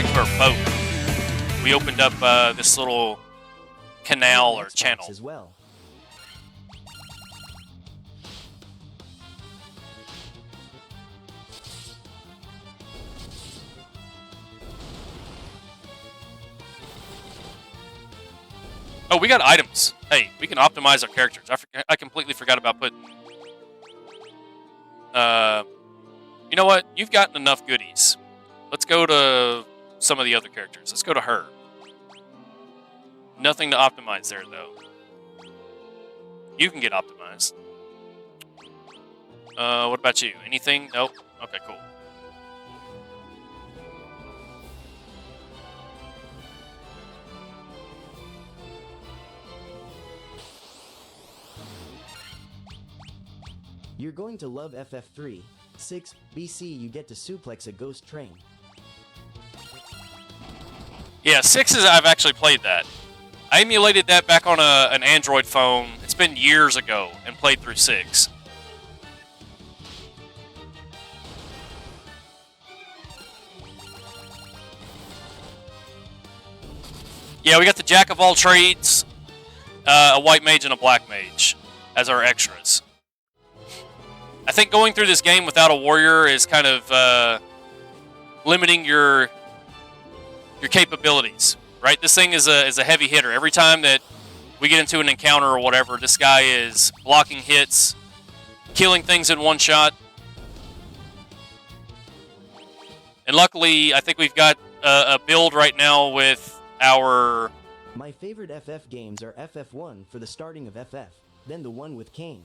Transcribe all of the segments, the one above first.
back to our boat. We opened up this little canal or channel. As well. Oh, we got items. Hey, we can optimize our characters. I completely forgot about putting... you know what? You've gotten enough goodies. Let's go to some of the other characters. Let's go to her. Nothing to optimize there, though. You can get optimized. What about you? Anything? Nope. Okay, cool. You're going to love FF3. 6 BC, you get to suplex a ghost train. Yeah, 6 is... I've actually played that. I emulated that back on an Android phone. It's been years ago, and played through 6. Yeah, we got the Jack of all trades, a white mage and a black mage as our extras. I think going through this game without a warrior is kind of limiting your capabilities, right? This thing is a heavy hitter. Every time that we get into an encounter or whatever, this guy is blocking hits, killing things in one shot. And luckily, I think we've got a build right now with our... My favorite FF games are FF1 for the starting of FF, then the one with Kane.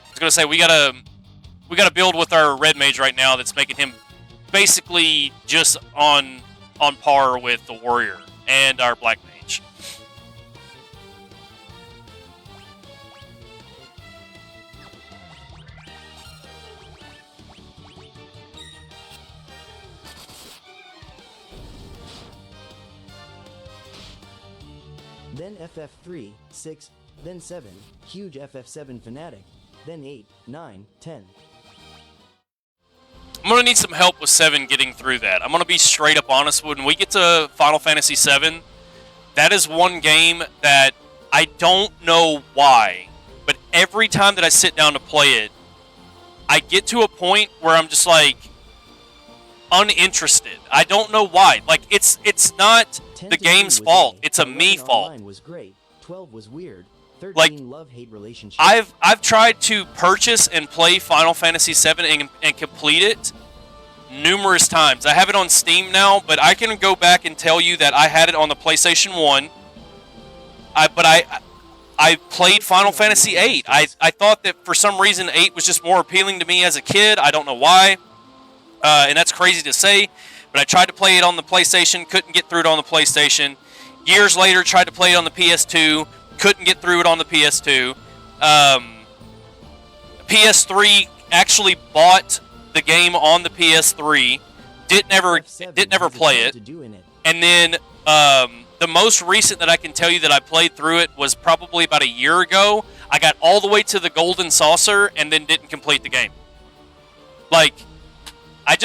I was gonna say we got a build with our red mage right now that's making him basically just on par with the warrior and our black mage. Then FF3, 6, then 7, huge FF7 fanatic, then 8, 9, 10. I'm going to need some help with 7 getting through that. I'm going to be straight up honest. When we get to Final Fantasy 7, that is one game that I don't know why, but every time that I sit down to play it, I get to a point where I'm just like uninterested. I don't know why. Like it's not the game's fault. It's a me fault. Was great. 12 was weird. 13 like love-hate relationship. I've tried to purchase and play Final Fantasy 7 and complete it numerous times. I have it on Steam now, but I can go back and tell you that I had it on the PlayStation 1. But I played Final Fantasy 8. I thought that for some reason 8 was just more appealing to me as a kid. I don't know why. And that's crazy to say, but I tried to play it on the PlayStation, couldn't get through it on the PlayStation. Years later, tried to play it on the PS2, couldn't get through it on the PS2. PS3 actually bought the game on the PS3, didn't ever play it. And then the most recent that I can tell you that I played through it was probably about a year ago. I got all the way to the Golden Saucer and then didn't complete the game. Like, I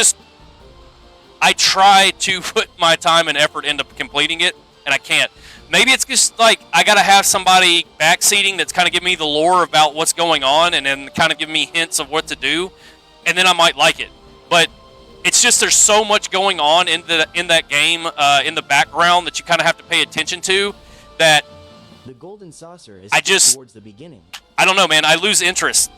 try to put my time and effort into completing it, and I can't. Maybe it's just like I gotta have somebody backseating that's kind of giving me the lore about what's going on, and then kind of give me hints of what to do, and then I might like it. But it's just there's so much going on in that game in the background that you kind of have to pay attention to. That the Golden Saucer is towards the beginning. I don't know, man. I lose interest.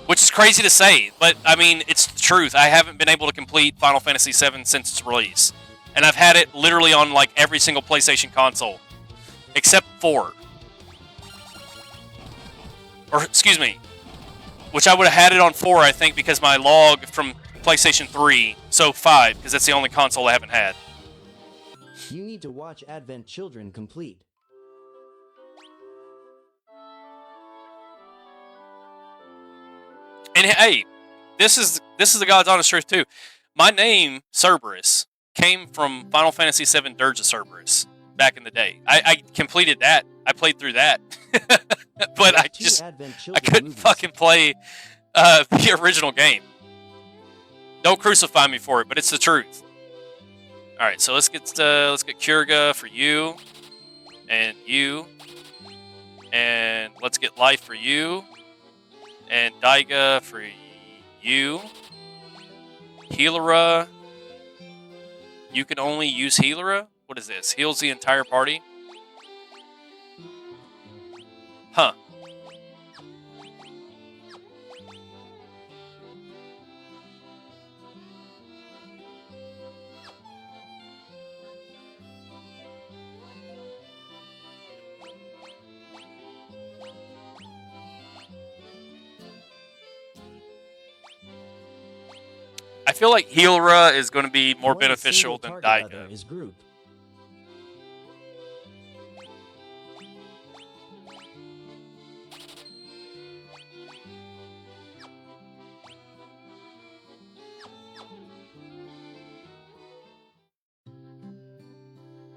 Which is crazy to say, but I mean, it's the truth. I haven't been able to complete Final Fantasy VII since its release. And I've had it literally on like every single PlayStation console. Except 4. Or, excuse me. Which I would have had it on 4, I think, because my log from PlayStation 3. So 5, because that's the only console I haven't had. You need to watch Advent Children complete. And hey, this is the God's honest truth too. My name, Cerberus, came from Final Fantasy VII Dirge of Cerberus back in the day. I completed that. I played through that. But I couldn't fucking play the original game. Don't crucify me for it, but it's the truth. All right, so let's get Kurga for you, and let's get life for you, and Daiga for you. Healera. You can only use Healera? What is this? Heals the entire party? Huh. I feel like Healera is going to be more beneficial than Daiga. Is group.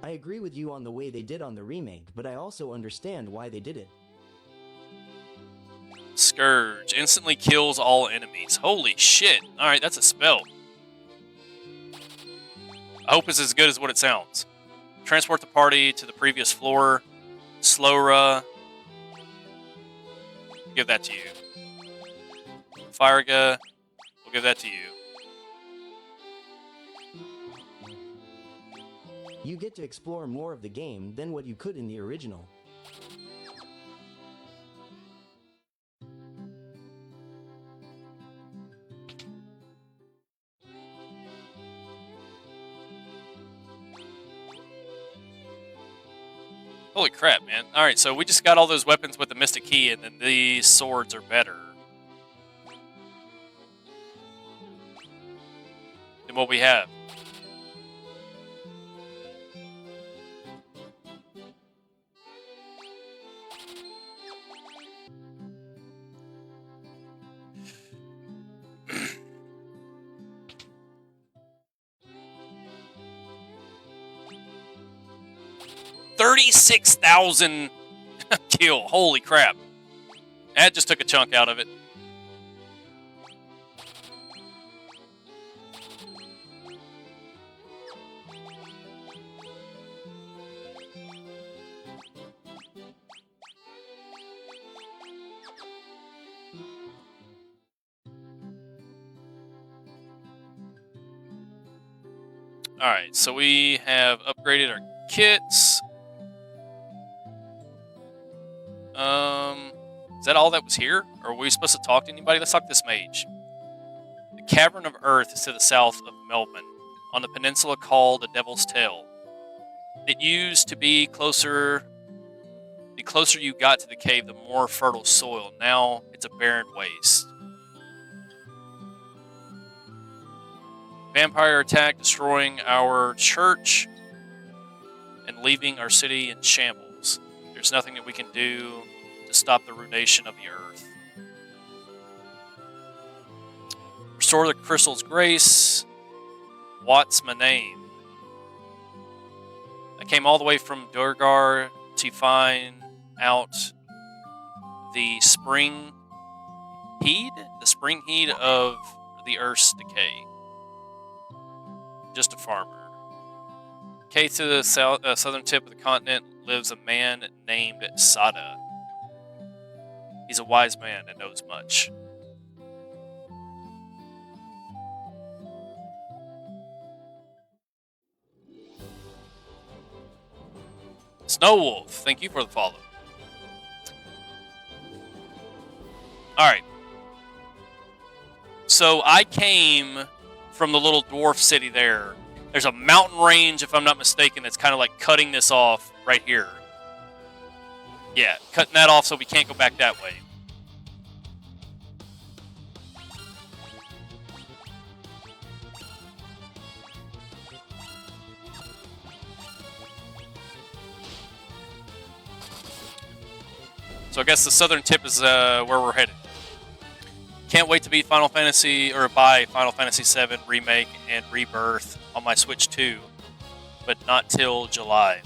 I agree with you on the way they did on the remake, but I also understand why they did it. Scourge. Instantly kills all enemies. Holy shit. Alright, that's a spell. I hope it's as good as what it sounds. Transport the party to the previous floor. Slowra. Give that to you. Firega. We'll give that to you. You get to explore more of the game than what you could in the original. Holy crap, man. Alright, so we just got all those weapons with the Mystic Key, and then these swords are better than what we have. $36,000 kill. Holy crap. That just took a chunk out of it. Alright, so we have upgraded our kits. Is that all that was here? Or were we supposed to talk to anybody? Let's talk to this mage. The Cavern of Earth is to the south of Melbourne, on the peninsula called the Devil's Tail. It used to be closer. The closer you got to the cave, the more fertile soil. Now it's a barren waste. Vampire attack, destroying our church and leaving our city in shambles. There's nothing that we can do to stop the ruination of the earth. Restore the crystal's grace. What's my name? I came all the way from Durgar to find out the spring heat of the earth's decay. Just a farmer. Okay, to the southern tip of the continent lives a man named Sada. He's a wise man that knows much. Snowwolf, thank you for the follow. Alright. So I came from the little dwarf city there. There's a mountain range, if I'm not mistaken, that's kind of like cutting this off right here. Yeah, cutting that off so we can't go back that way. So I guess the southern tip is where we're headed. Can't wait to beat Final Fantasy, or buy Final Fantasy VII Remake and Rebirth on my Switch 2, but not till July.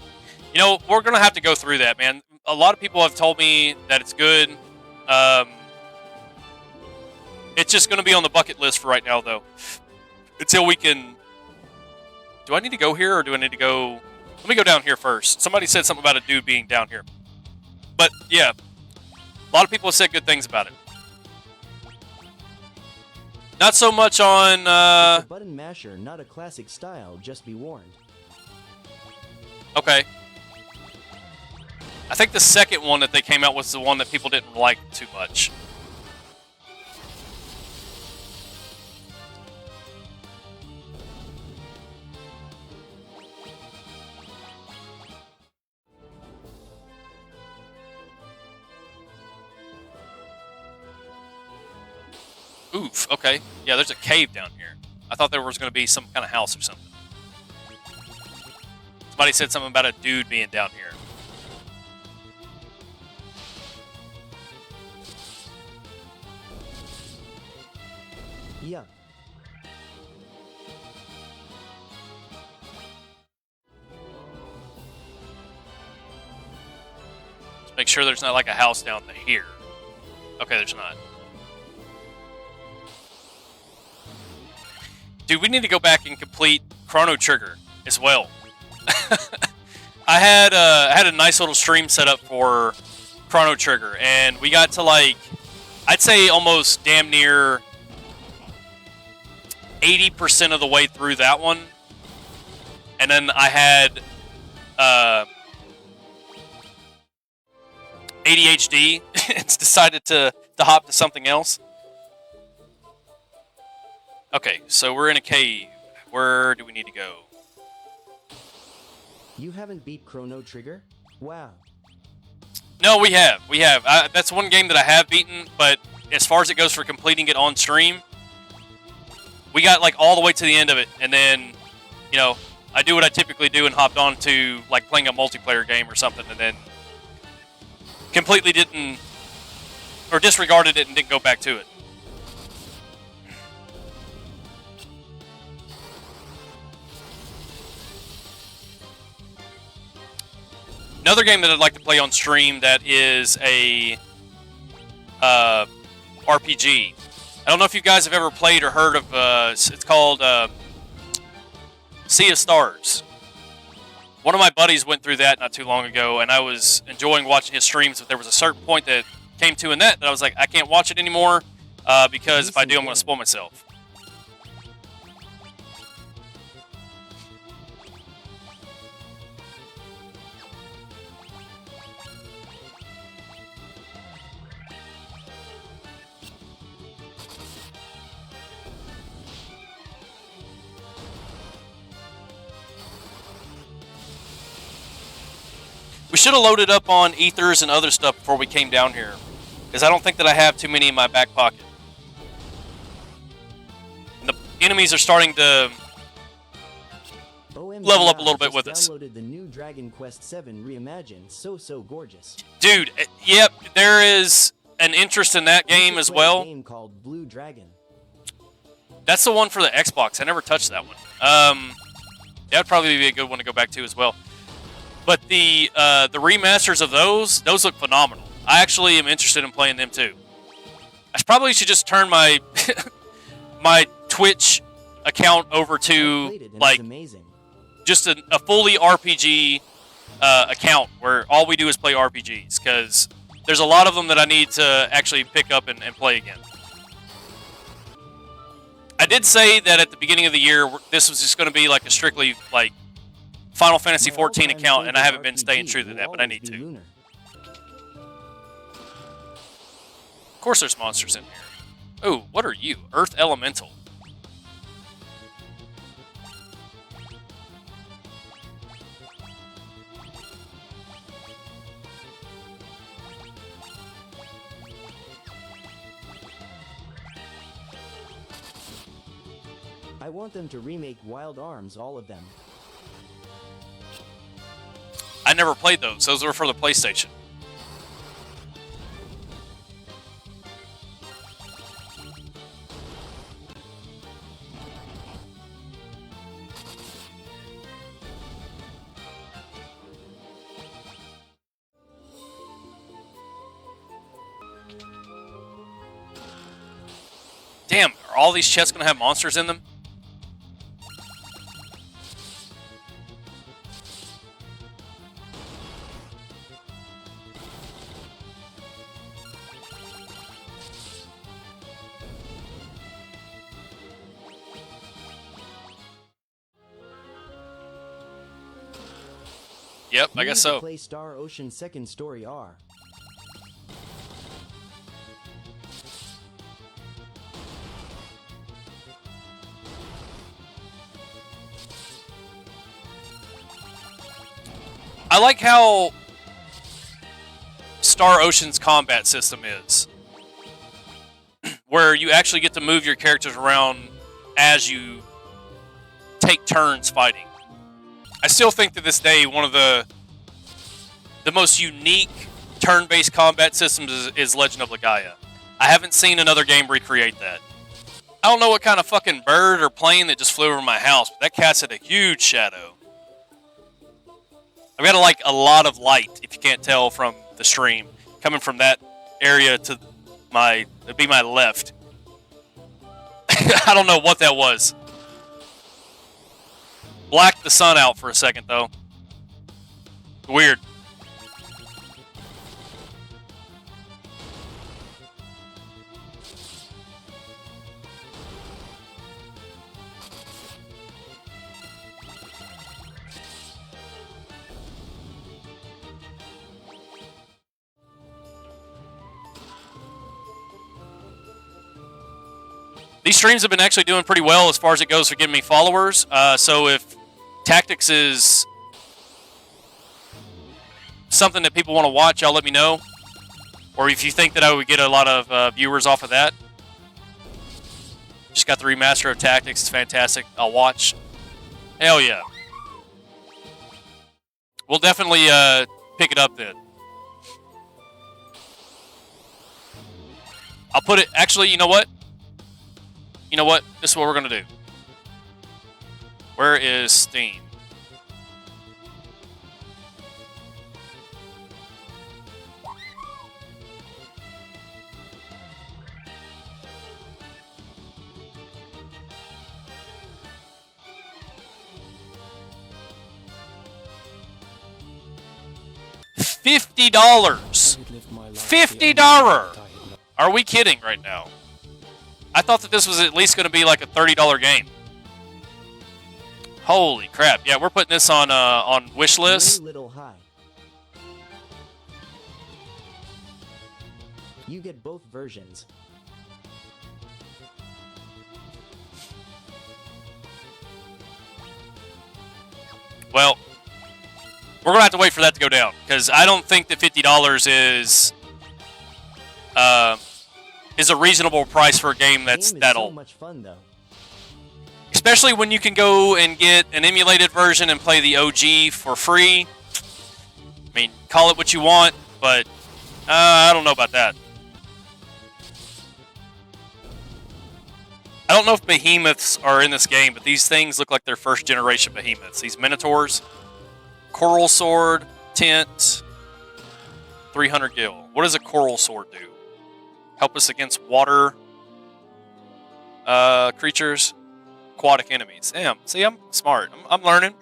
You know, we're going to have to go through that, man. A lot of people have told me that it's good. It's just going to be on the bucket list for right now, though. Until we can Do I need to go here, or do I need to go... Let me go down here first. Somebody said something about a dude being down here. But, yeah. A lot of people have said good things about it. Not so much on... It's a button masher, not a classic style, just be warned. Okay. I think the second one that they came out was the one that people didn't like too much. Oof, okay. Yeah, there's a cave down here. I thought there was going to be some kind of house or something. Somebody said something about a dude being down here. Yeah. Let's make sure there's not like a house down here. Okay, there's not. Dude, we need to go back and complete Chrono Trigger as well. I had a nice little stream set up for Chrono Trigger, and we got to like, I'd say almost damn near 80% of the way through that one, and then I had ADHD. It's decided to hop to something else. Okay, so we're in a cave. Where do we need to go? You haven't beat Chrono Trigger? Wow. No, we have. We have. That's one game that I have beaten, but as far as it goes for completing it on stream, we got like all the way to the end of it, and then, you know, I do what I typically do and hopped on to like playing a multiplayer game or something, and then completely didn't, or disregarded it and didn't go back to it. Another game that I'd like to play on stream that is a RPG. I don't know if you guys have ever played or heard of, it's called Sea of Stars. One of my buddies went through that not too long ago, and I was enjoying watching his streams, but there was a certain point that came to in that I was like, I can't watch it anymore, because if I do, I'm going to spoil myself. We should have loaded up on ethers and other stuff before we came down here, because I don't think that I have too many in my back pocket. And the enemies are starting to level up a little bit with us. Downloaded the new Dragon Quest VII Reimagined. So gorgeous. Dude, yep, there is an interest in that game as well. A game called Blue Dragon. That's the one for the Xbox. I never touched that one. That would probably be a good one to go back to as well. But the remasters of those look phenomenal. I actually am interested in playing them too. I probably should just turn my my Twitch account over to like just a fully RPG account where all we do is play RPGs, because there's a lot of them that I need to actually pick up and play again. I did say that at the beginning of the year this was just going to be like a strictly like Final Fantasy 14 account, and I haven't been staying true to that, but I need to. Of course there's monsters in here. Ooh, what are you? Earth Elemental. I want them to remake Wild Arms, all of them. I never played those. Those were for the PlayStation. Damn, are all these chests going to have monsters in them? Yep, I You guess need to so. play Star Ocean Second Story R. I like how Star Ocean's combat system is, where you actually get to move your characters around as you take turns fighting. I still think to this day one of the most unique turn-based combat systems is Legend of Legaia. I haven't seen another game recreate that. I don't know what kind of fucking bird or plane that just flew over my house, but that cat's had a huge shadow. I've got a lot of light, if you can't tell from the stream, coming from that area to it'd be my left. I don't know what that was. Blacked the sun out for a second, though. Weird. These streams have been actually doing pretty well as far as it goes for getting me followers. So if Tactics is something that people want to watch, y'all let me know. Or if you think that I would get a lot of viewers off of that. Just got the remaster of Tactics. It's fantastic. I'll watch. Hell yeah. We'll definitely pick it up then. I'll put it... Actually, you know what? You know what? This is what we're going to do. Where is Steam? $50. $50. Are we kidding right now? I thought that this was at least going to be like a $30 game. Holy crap! Yeah, we're putting this on wish list. Little high. You get both versions. Well, we're gonna have to wait for that to go down because I don't think that $50 is a reasonable price for a game that's that old. So much fun though. Especially when you can go and get an emulated version and play the OG for free. I mean, call it what you want, but I don't know about that. I don't know if behemoths are in this game, but these things look like they're first generation behemoths. These minotaurs. Coral sword, tent, 300 gil. What does a coral sword do? Help us against water creatures. Aquatic enemies. Damn. See, I'm smart. I'm learning.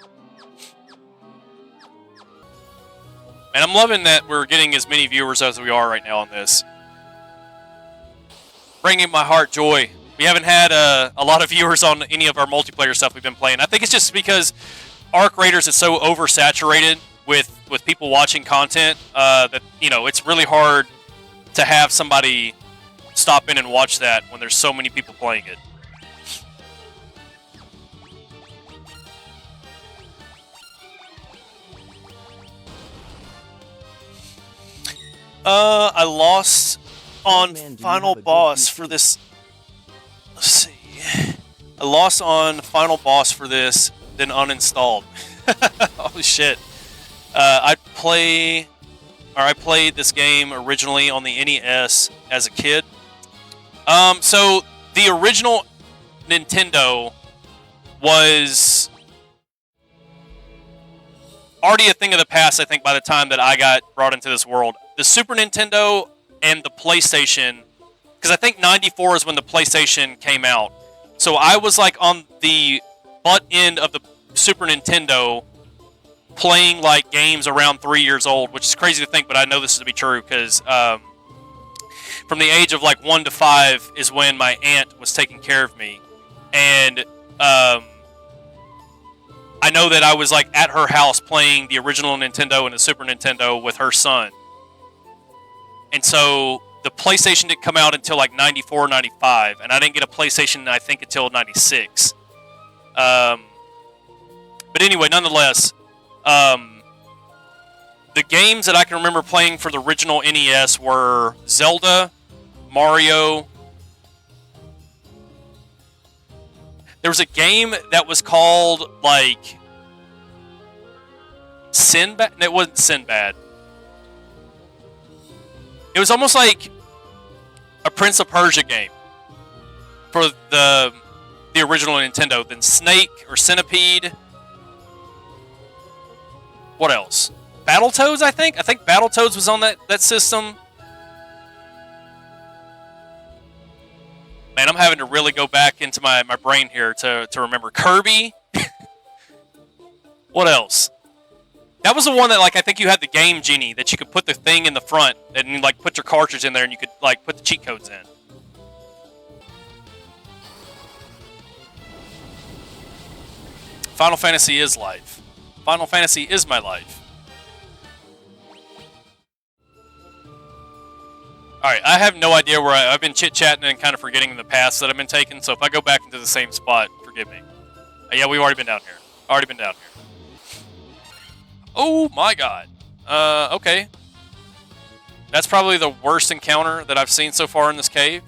And I'm loving that we're getting as many viewers as we are right now on this. Bringing my heart joy. We haven't had a lot of viewers on any of our multiplayer stuff we've been playing. I think it's just because Arc Raiders is so oversaturated with people watching content that, you know, it's really hard to have somebody stop in and watch that when there's so many people playing it. I lost on final boss for this. Let's see. I lost on final boss for this, then uninstalled. Holy shit. I played this game originally on the NES as a kid. So the original Nintendo was already a thing of the past, I think, by the time that I got brought into this world. The Super Nintendo and the PlayStation, because I think 94 is when the PlayStation came out. So I was like on the butt end of the Super Nintendo playing like games around 3 years old, which is crazy to think, but I know this to be true because from the age of like 1 to 5 is when my aunt was taking care of me. And I know that I was like at her house playing the original Nintendo and the Super Nintendo with her son. And so the PlayStation didn't come out until like 94, 95, and I didn't get a PlayStation, I think, until 96. But anyway, nonetheless, the games that I can remember playing for the original NES were Zelda, Mario. There was a game that was called, like, Sinbad. It wasn't Sinbad. It was almost like a Prince of Persia game for the original Nintendo. Then Snake or Centipede. What else? Battletoads, I think? I think Battletoads was on that system. Man, I'm having to really go back into my brain here to remember. Kirby. What else? That was the one that, like, I think you had the Game Genie that you could put the thing in the front and you, like, put your cartridge in there and you could, like, put the cheat codes in. Final Fantasy is life. Final Fantasy is my life. Alright, I have no idea where I've been chit-chatting and kind of forgetting the paths that I've been taking, so if I go back into the same spot, forgive me. Yeah, we've already been down here. Already been down here. Oh my god. Okay. That's probably the worst encounter that I've seen so far in this cave.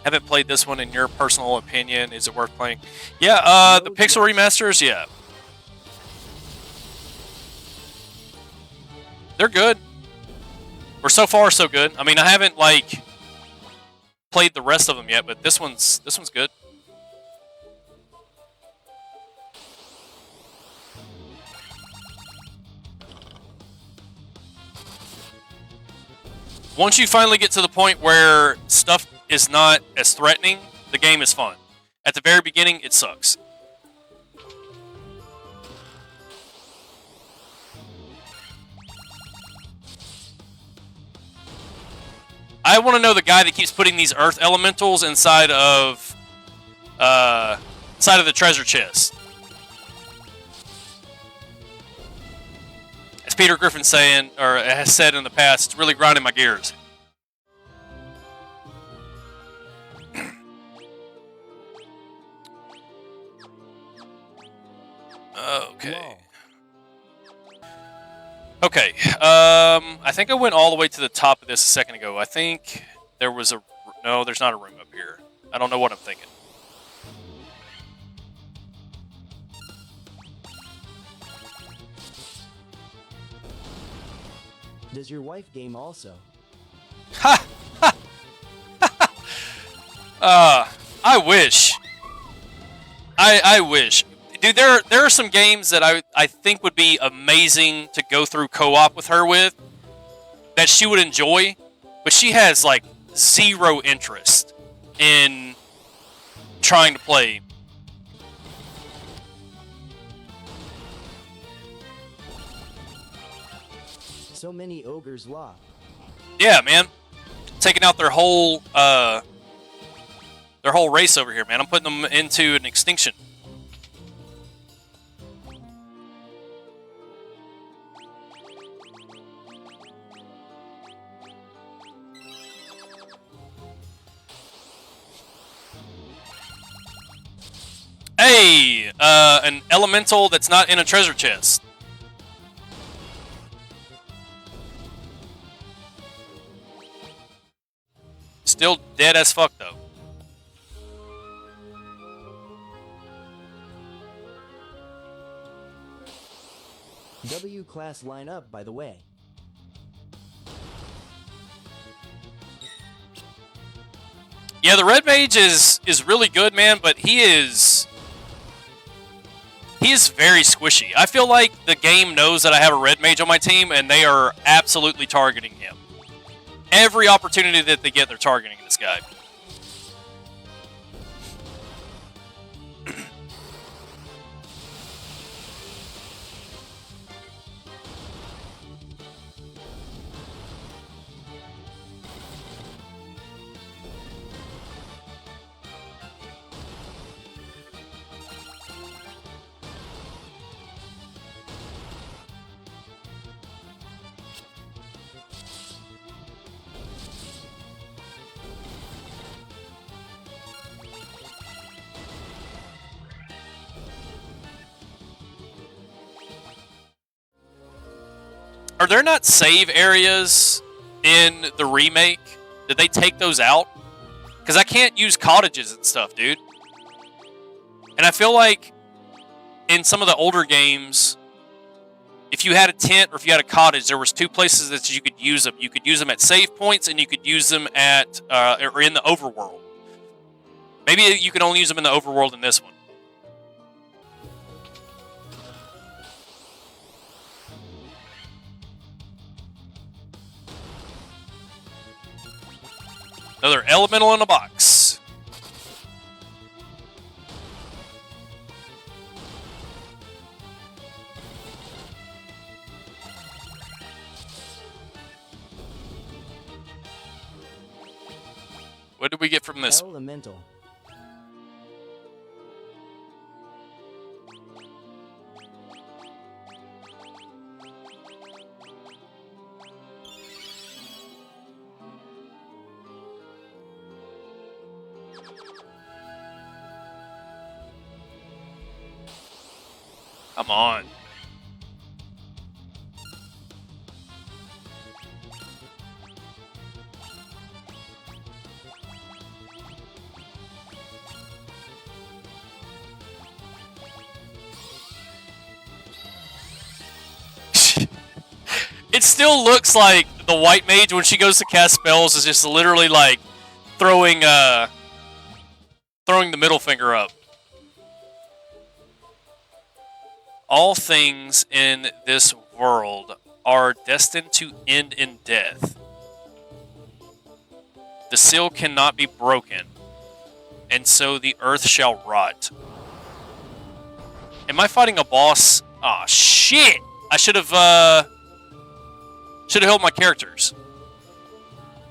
Haven't played this one. In your personal opinion, is it worth playing? Yeah, the Pixel Remasters, yeah. They're good. Or so far, so good. I mean, I haven't, like, played the rest of them yet, but this one's good. Once you finally get to the point where stuff is not as threatening, the game is fun. At the very beginning, it sucks. I want to know the guy that keeps putting these earth elementals inside of the treasure chest. As Peter Griffin saying, or has said in the past, it's really grinding my gears. Okay. Okay. I think I went all the way to the top of this a second ago. I think there was a... No, there's not a room up here. I don't know what I'm thinking. Does your wife game also? Ha! I wish. I wish. Dude, there are some games that I think would be amazing to go through co-op with her with, that she would enjoy, but she has, like, zero interest in trying to play. So many ogres law. Yeah, man. Taking out their whole race over here, man. I'm putting them into an extinction. Hey, an elemental that's not in a treasure chest. Still dead as fuck, though. W class lineup, by the way. Yeah, the red mage is really good, man, but he is very squishy. I feel like the game knows that I have a red mage on my team, and they are absolutely targeting him. Every opportunity that they get, they're targeting this guy. Are there not save areas in the remake? Did they take those out? Because I can't use cottages and stuff, dude. And I feel like in some of the older games, if you had a tent or if you had a cottage, there was two places that you could use them. You could use them at save points, and you could use them at or in the overworld. Maybe you can only use them in the overworld in this one. Another elemental in a box. What did we get from this? Elemental. Come on. It still looks like the white mage when she goes to cast spells is just literally like throwing the middle finger up. All things in this world are destined to end in death. The seal cannot be broken, and so the earth shall rot. Am I fighting a boss? Aw, shit! I should have held my characters.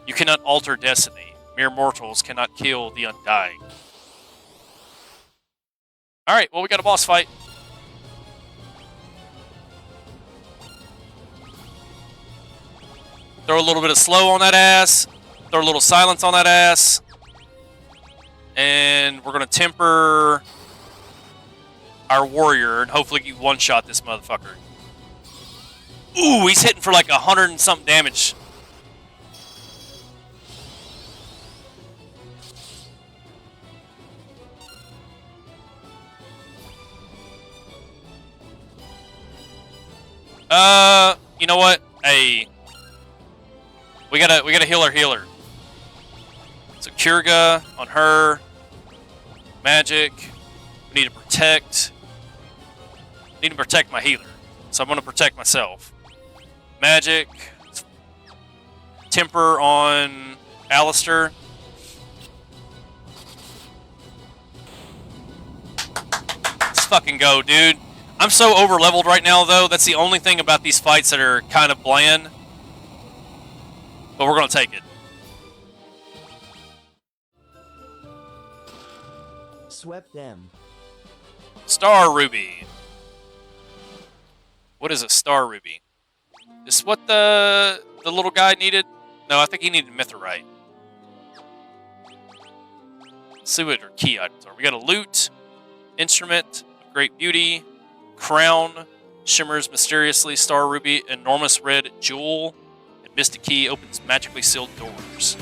You cannot alter destiny. Mere mortals cannot kill the undying. Alright, well, we got a boss fight. Throw a little bit of slow on that ass. Throw a little silence on that ass. And we're going to temper our warrior and hopefully one-shot this motherfucker. Ooh, he's hitting for like 100 and something damage. You know what? Hey, we gotta heal our healer. So Kurga on her. Magic. We need to protect. Need to protect my healer. So I'm gonna protect myself. Magic. Temper on Alistair. Let's fucking go, dude. I'm so over-leveled right now, though. That's the only thing about these fights that are kind of bland. But we're going to take it. Swept them. Star Ruby. What is a Star Ruby? Is what the little guy needed? No, I think he needed Mithrite. Let's see what our key items are. We got a loot, instrument, great beauty, crown, shimmers mysteriously, Star Ruby, enormous red jewel, and Mystic Key opens magically sealed doors.